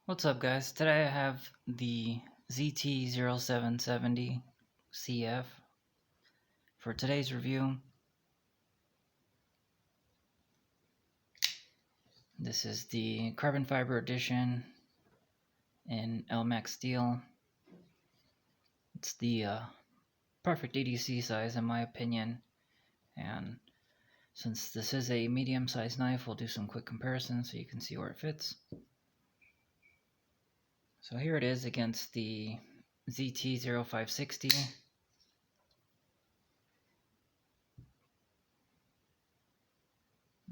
What's up, guys? Today I have the ZT0770 CF for today's review. This is the carbon fiber edition in Elmax steel. It's the perfect EDC size in my opinion, and since this is a medium-sized knife, we'll do some quick comparisons so you can see where it fits. So here it is against the ZT0560.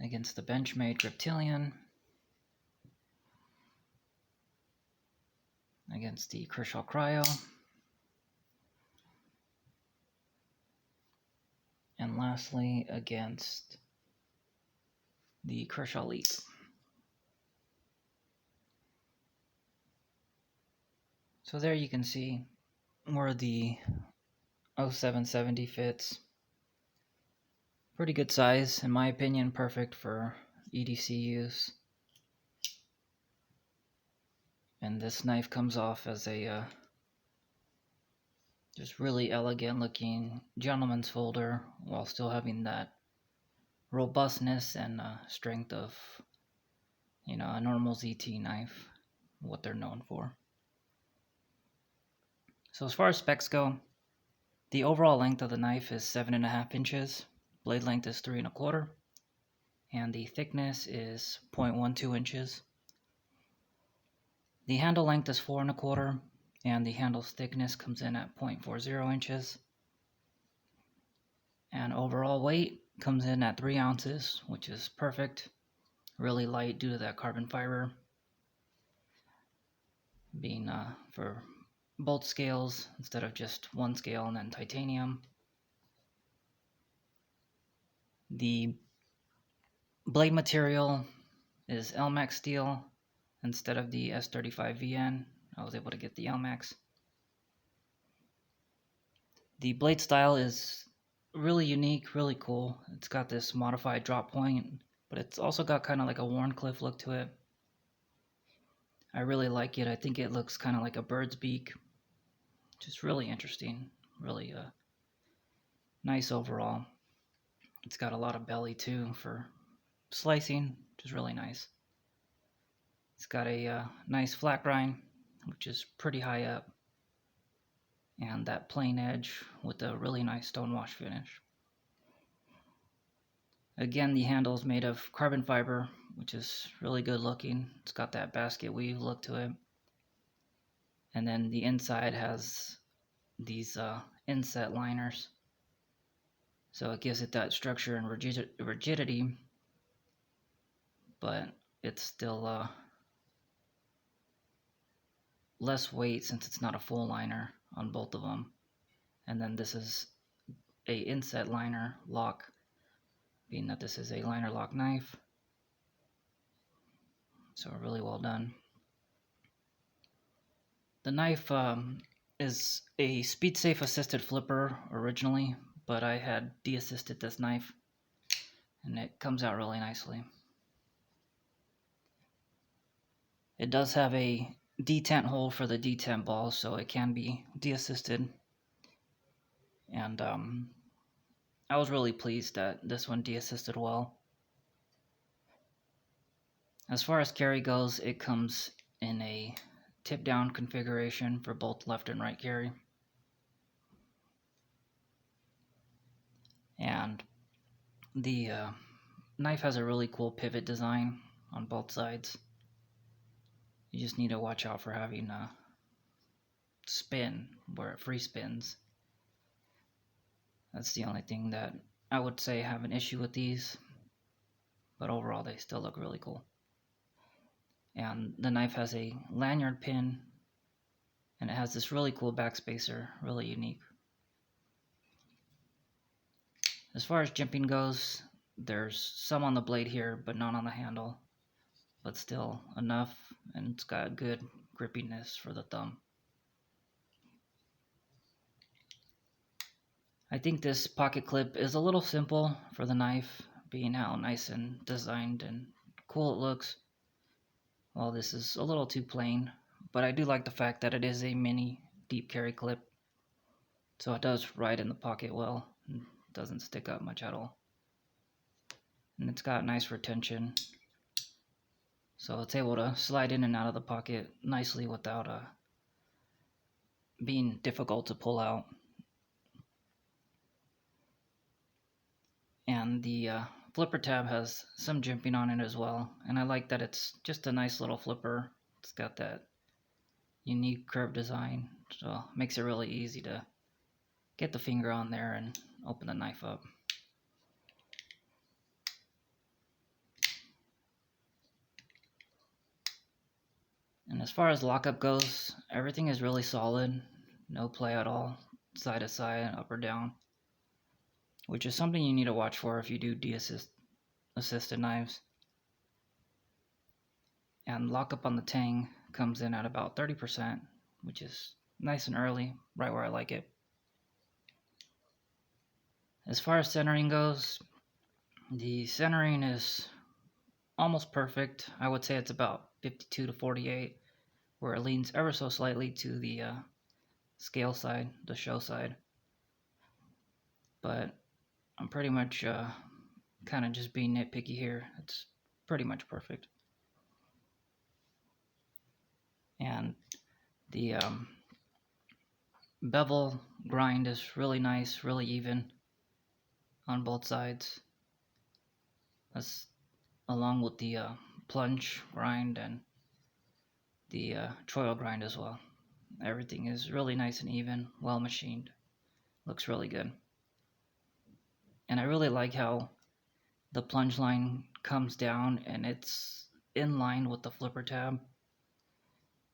Against the Benchmade Reptilian, against the Kershaw Cryo, and lastly against the Kershaw Leap. So there you can see where the 0770 fits. Pretty good size, in my opinion, perfect for EDC use. And this knife comes off as a just really elegant looking gentleman's folder while still having that robustness and strength of, a normal ZT knife, what they're known for. So as far as specs go, the overall length of the knife is 7.5 inches, blade length is 3 1/4, and the thickness is 0.12 inches. The handle length is 4 1/4, and the handle's thickness comes in at 0.40 inches. And overall weight comes in at 3 ounces, which is perfect. Really light due to that carbon fiber being for both scales instead of just one scale and then titanium. The blade material is Elmax steel instead of the S35VN. I was able to get the Elmax. The blade style is really unique, really cool. It's got this modified drop point, but it's also got kind of like a Warncliffe look to it. I really like it. I think it looks kind of like a bird's beak. Just really interesting. Really nice overall. It's got a lot of belly too for slicing, which is really nice. It's got a nice flat grind, which is pretty high up, and that plain edge with a really nice stonewash finish. Again, the handle is made of carbon fiber, which is really good looking. It's got that basket weave look to it. And then the inside has these inset liners. So it gives it that structure and rigidity, but it's still less weight since it's not a full liner on both of them. And then this is a inset liner lock, being that this is a liner lock knife. So really well done. The knife is a speed safe assisted flipper originally, but I had de-assisted this knife and it comes out really nicely. It does have a detent hole for the detent ball, so it can be de-assisted. And I was really pleased that this one de-assisted well. As far as carry goes, it comes in a tip down configuration for both left and right carry. And the knife has a really cool pivot design on both sides. You just need to watch out for having a spin where it free spins. That's the only thing that I would say have an issue with these, but overall they still look really cool. And the knife has a lanyard pin, and it has this really cool backspacer, really unique. As far as jimping goes, there's some on the blade here, but not on the handle, but still enough, and it's got good grippiness for the thumb. I think this pocket clip is a little simple for the knife, being how nice and designed and cool it looks. Well, this is a little too plain, but I do like the fact that it is a mini deep carry clip, so it does ride in the pocket well and doesn't stick up much at all. And it's got nice retention, so it's able to slide in and out of the pocket nicely without being difficult to pull out. And the flipper tab has some jimping on it as well, and I like that it's just a nice little flipper. It's got that unique curved design, so it makes it really easy to get the finger on there and open the knife up. And as far as lockup goes, everything is really solid, no play at all, side to side, up or down, which is something you need to watch for if you do assisted knives. And lockup on the tang comes in at about 30%, which is nice and early, right where I like it. As far as centering goes, the centering is almost perfect. I would say it's about 52 to 48, where it leans ever so slightly to the scale side, the show side. But I'm pretty much kind of just being nitpicky here. It's pretty much perfect. And the bevel grind is really nice, really even on both sides. That's along with the plunge grind and the choil grind as well. Everything is really nice and even, well machined. Looks really good. And I really like how the plunge line comes down and it's in line with the flipper tab.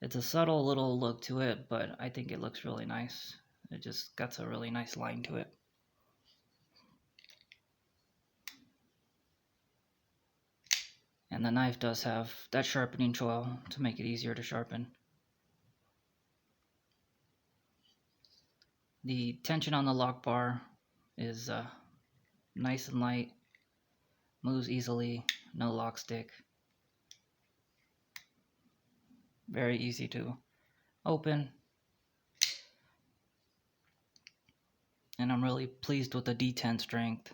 It's a subtle little look to it, but I think it looks really nice. It just got a really nice line to it. And the knife does have that sharpening choil to make it easier to sharpen. The tension on the lock bar is nice and light, moves easily, no lock stick. Very easy to open. And I'm really pleased with the detent strength,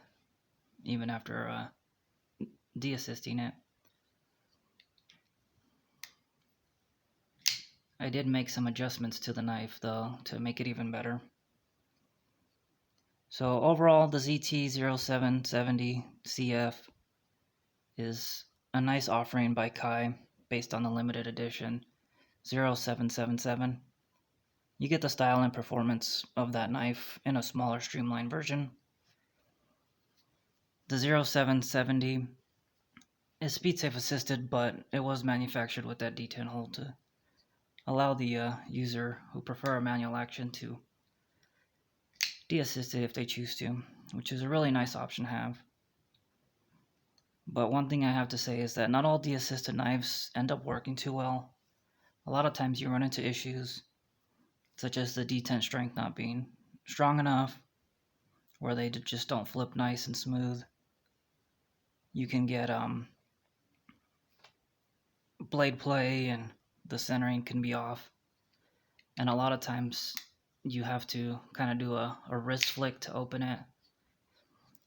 even after de-assisting it. I did make some adjustments to the knife though to make it even better. So overall, the ZT0770 CF is a nice offering by Kai based on the limited edition 0777. You get the style and performance of that knife in a smaller streamlined version. The 0770 is speed safe assisted, but it was manufactured with that detent hold to allow the user who prefer a manual action to de-assist it if they choose to, which is a really nice option to have. But one thing I have to say is that not all de-assisted knives end up working too well. A lot of times you run into issues such as the detent strength not being strong enough, where they just don't flip nice and smooth. You can get blade play and the centering can be off. And a lot of times you have to kind of do a wrist flick to open it.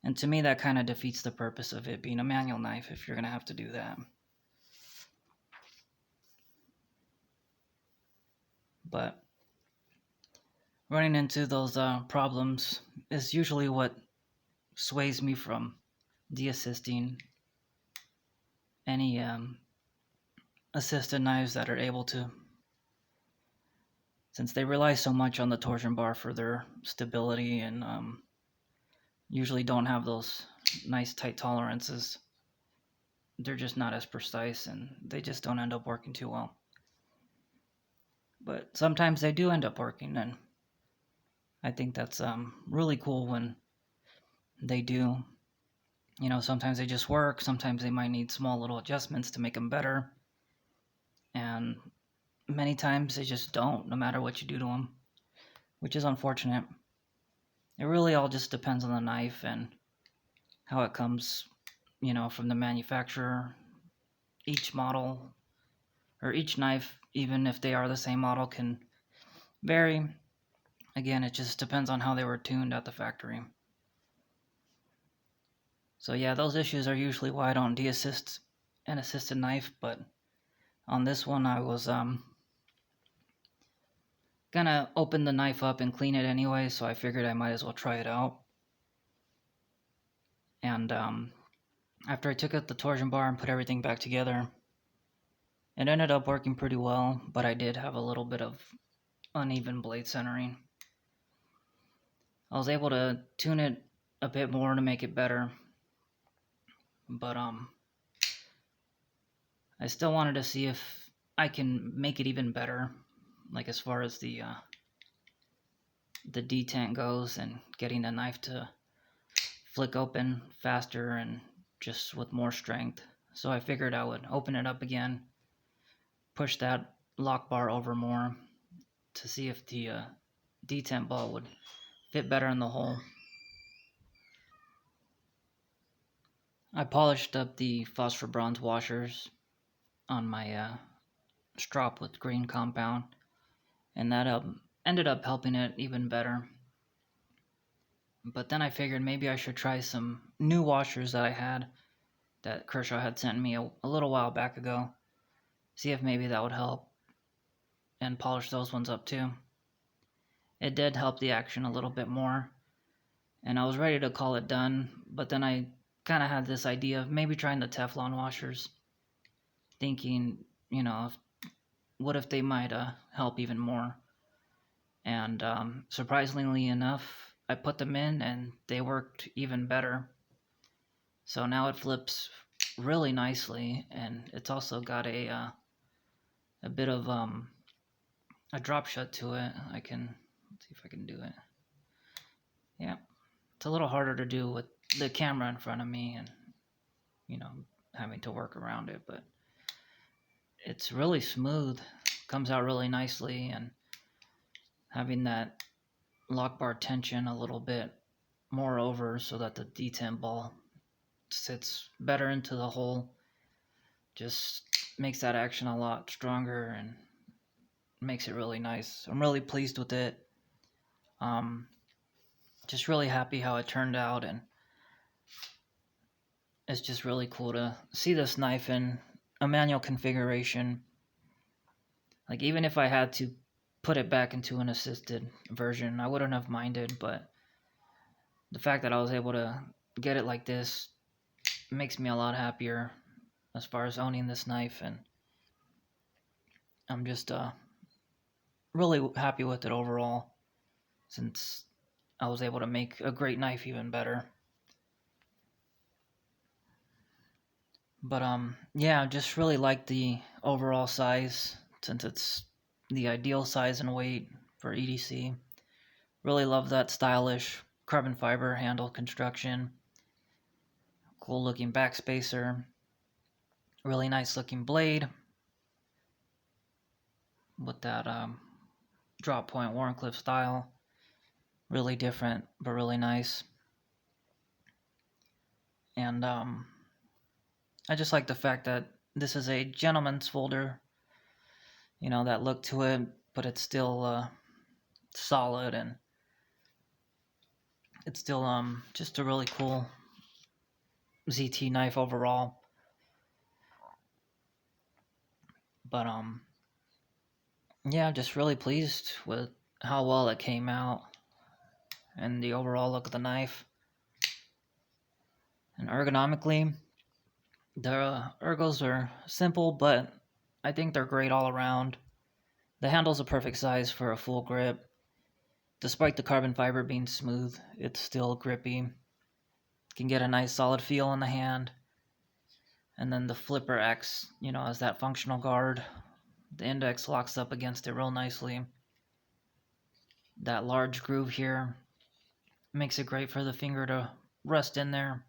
And to me, that kind of defeats the purpose of it being a manual knife if you're going to have to do that. But running into those problems is usually what sways me from de-assisting any assisted knives that are able to, since they rely so much on the torsion bar for their stability and usually don't have those nice tight tolerances. They're just not as precise and they just don't end up working too well. But sometimes they do end up working, and I think that's really cool when they do. You know, sometimes they just work, sometimes they might need small little adjustments to make them better, and many times they just don't, no matter what you do to them, which is unfortunate. It really all just depends on the knife and how it comes, you know, from the manufacturer. Each model or each knife, even if they are the same model, can vary. Again, it just depends on how they were tuned at the factory. So yeah, those issues are usually why I don't de-assist an assisted knife, but on this one I was gonna open the knife up and clean it anyway, so I figured I might as well try it out. And after I took out the torsion bar and put everything back together, it ended up working pretty well, but I did have a little bit of uneven blade centering. I was able to tune it a bit more to make it better, but I still wanted to see if I can make it even better, like as far as the detent goes, and getting the knife to flick open faster and just with more strength. So I figured I would open it up again, push that lock bar over more to see if the detent ball would fit better in the hole. I polished up the phosphor bronze washers on my strop with green compound, and that ended up helping it even better. But then I figured maybe I should try some new washers that I had that Kershaw had sent me a little while back ago. See if maybe that would help, and polish those ones up too. It did help the action a little bit more, and I was ready to call it done, but then I kind of had this idea of maybe trying the Teflon washers, thinking, what if they might help even more. And surprisingly enough, I put them in and they worked even better. So now it flips really nicely, and it's also got a bit of a drop shut to it. Let's see if I can do it. Yeah, it's a little harder to do with the camera in front of me and having to work around it, but it's really smooth, comes out really nicely, and having that lock bar tension a little bit more over so that the detent ball sits better into the hole just makes that action a lot stronger and makes it really nice. I'm really pleased with it. Just really happy how it turned out, and it's just really cool to see this knife in a manual configuration. Like, even if I had to put it back into an assisted version, I wouldn't have minded, but the fact that I was able to get it like this makes me a lot happier as far as owning this knife, and I'm just really happy with it overall, since I was able to make a great knife even better. But yeah, I just really like the overall size, since it's the ideal size and weight for EDC. Really love that stylish carbon fiber handle construction. Cool looking backspacer. Really nice looking blade with that drop point Wharncliffe style. Really different, but really nice. And I just like the fact that this is a gentleman's folder. That look to it, but it's still solid, and it's still just a really cool ZT knife overall. But yeah, just really pleased with how well it came out and the overall look of the knife. And ergonomically, the ergos are simple, but I think they're great all around. The handle's a perfect size for a full grip. Despite the carbon fiber being smooth, it's still grippy. Can get a nice solid feel in the hand. And then the flipper acts, as that functional guard. The index locks up against it real nicely. That large groove here makes it great for the finger to rest in there.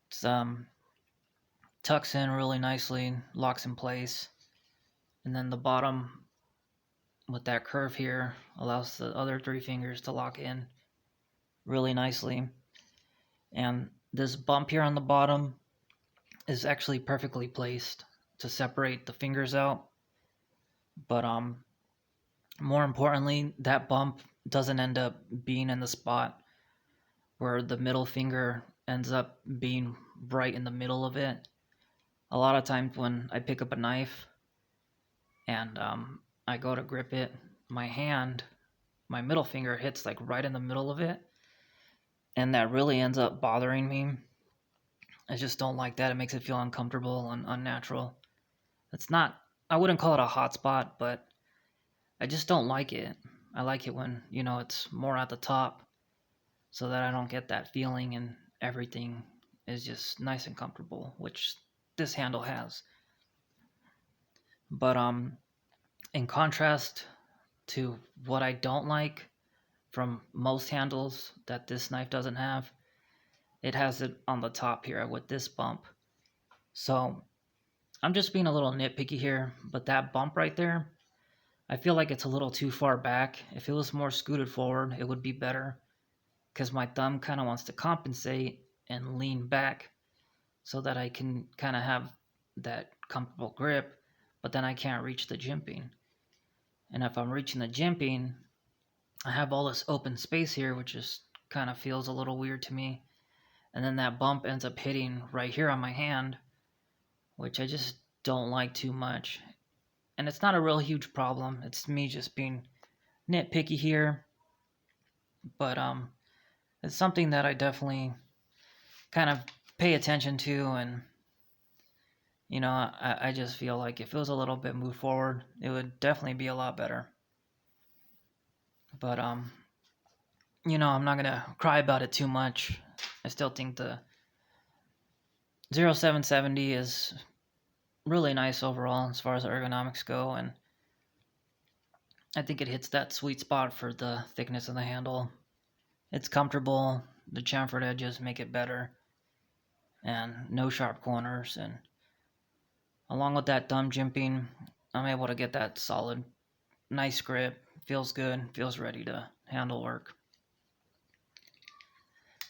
It's tucks in really nicely, locks in place. And then the bottom with that curve here allows the other three fingers to lock in really nicely. And this bump here on the bottom is actually perfectly placed. to separate the fingers out. But more importantly, that bump doesn't end up being in the spot where the middle finger ends up being right in the middle of it. A lot of times when I pick up a knife and I go to grip it, my middle finger hits like right in the middle of it, and that really ends up bothering me. I just don't like that. It makes it feel uncomfortable and unnatural. It's not, I wouldn't call it a hot spot, but I just don't like it. I like it when, it's more at the top so that I don't get that feeling and everything is just nice and comfortable, which this handle has. But in contrast to what I don't like from most handles that this knife doesn't have, it has it on the top here with this bump. So I'm just being a little nitpicky here, but that bump right there, I feel like it's a little too far back. If it was more scooted forward, it would be better, because my thumb kind of wants to compensate and lean back so that I can kind of have that comfortable grip, but then I can't reach the jimping. And if I'm reaching the jimping, I have all this open space here, which just kind of feels a little weird to me. And then that bump ends up hitting right here on my hand, which I just don't like too much. And it's not a real huge problem. It's me just being nitpicky here. But it's something that I definitely kind of pay attention to, and I just feel like if it was a little bit moved forward, it would definitely be a lot better. But I'm not gonna cry about it too much. I still think the 0770 is really nice overall as far as ergonomics go, and I think it hits that sweet spot for the thickness of the handle. It's comfortable, the chamfered edges make it better, and no sharp corners, and along with that thumb jimping, I'm able to get that solid, nice grip. Feels good, feels ready to handle work.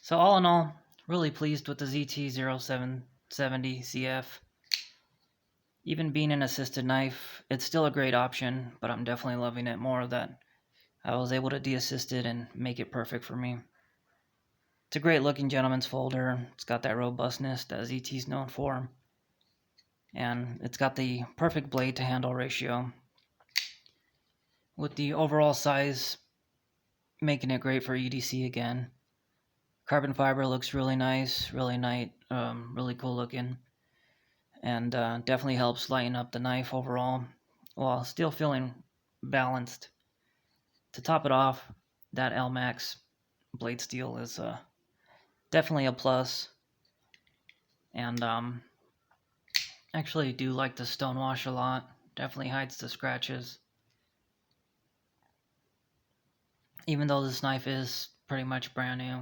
So all in all, really pleased with the ZT-0770 CF. Even being an assisted knife, it's still a great option, but I'm definitely loving it more that I was able to de-assist it and make it perfect for me. It's a great looking gentleman's folder. It's got that robustness that ZT's known for. And it's got the perfect blade to handle ratio, with the overall size making it great for EDC again. Carbon fiber looks really nice, really nice, really cool looking, and definitely helps lighten up the knife overall while still feeling balanced. To top it off, that Elmax blade steel is definitely a plus, and actually do like the stonewash a lot. Definitely hides the scratches. Even though this knife is pretty much brand new.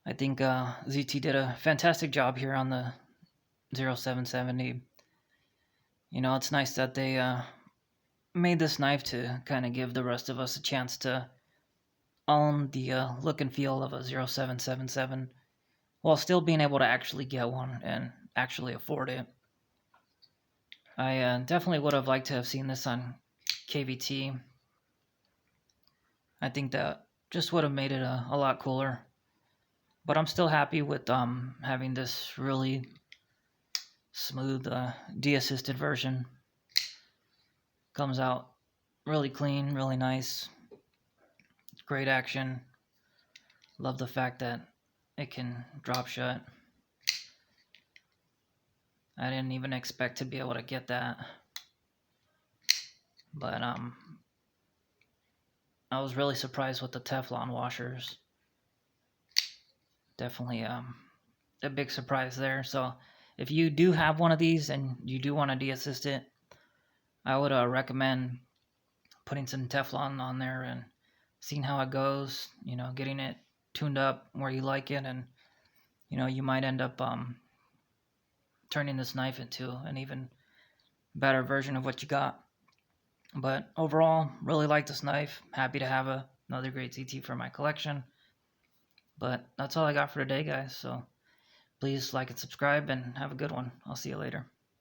I think ZT did a fantastic job here on the 0770. It's nice that they made this knife to kind of give the rest of us a chance to own the look and feel of a 0777 while still being able to actually get one and actually afford it. I definitely would have liked to have seen this on KVT. I think that just would have made it a lot cooler. But I'm still happy with having this really smooth de-assisted version. Comes out really clean, really nice. Great action. Love the fact that it can drop shut. I didn't even expect to be able to get that. But I was really surprised with the Teflon washers. Definitely a big surprise there. So if you do have one of these and you do want to de-assist it, I would recommend putting some Teflon on there and seeing how it goes, getting it tuned up where you like it, and you might end up turning this knife into an even better version of what you got. But overall, really like this knife. Happy to have another great ZT for my collection. But that's all I got for today, guys. So Please like and subscribe and have a good one. I'll see you later.